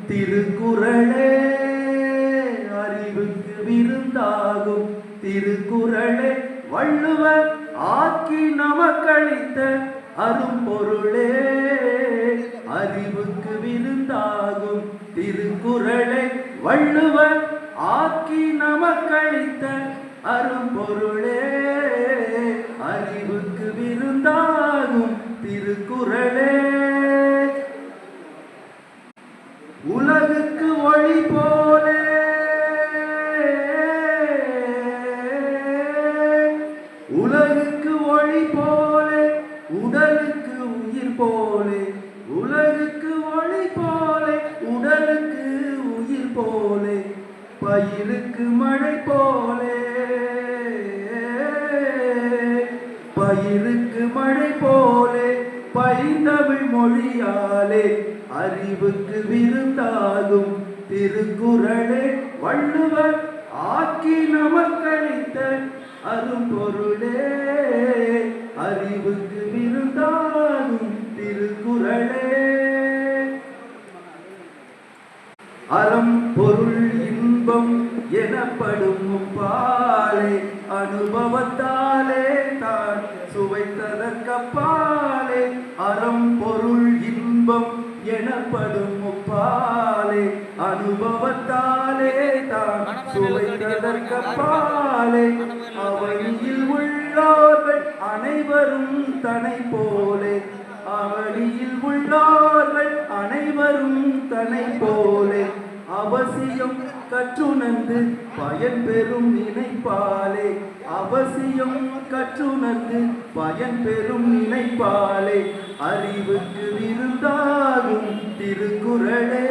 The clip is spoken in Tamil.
திருக்குறளே அறிவுக்கு விருந்தாகும். திருக்குறளே வள்ளுவர் ஆக்கி நமக்களித்த அரும்பொருளே அறிவுக்கு விருந்தாகும். திருக்குறளை வள்ளுவர் ஆக்கி நமக்களித்த அரும்பொருளே அறிவுக்கு விருந்தாகும். திருக்குறளே உலகுக்கு ஒளி போலே உலகுக்கு ஒளி போலே உடலுக்கு உயிர் போலே உலகுக்கு ஒளி போலே உடலுக்கு உயிர் போலே பயிருக்கு மழை போலே பயிருக்கு மழை போலே பைந்தமிழ் மொழியாலே அறிவுக்கு விருந்தாகும். திருக்குறளே வள்ளுவர் ஆக்கி நமக்களித்த அரும்பொருளே அறிவுக்கு விருந்தாகும். திருக்குறளே அறம் பொருள் இன்பம் எனப்படும் பாலே அனுபவத்தாலே தான் சுவைத்ததற்கப்பாலே அறம் பொருள் இன்பம் எனப்படும் பாலே அனுபவத்தாலே தான் சுவைத்ததற்கப்பாலே அவனியில் உள்ளோர்கள் அனைவரும் தனை போலே அவனியில் உள்ளோர்கள் அனைவரும் தனை போலே அவசியம் கற்றுணர்ந்து பயன் பெறும் நினைப்பாலே அவசியம் கற்றுணர்ந்து பயன் பெறும் நினைப்பாலே அறிவுக்கு விருந்தாகும். திருக்குறளே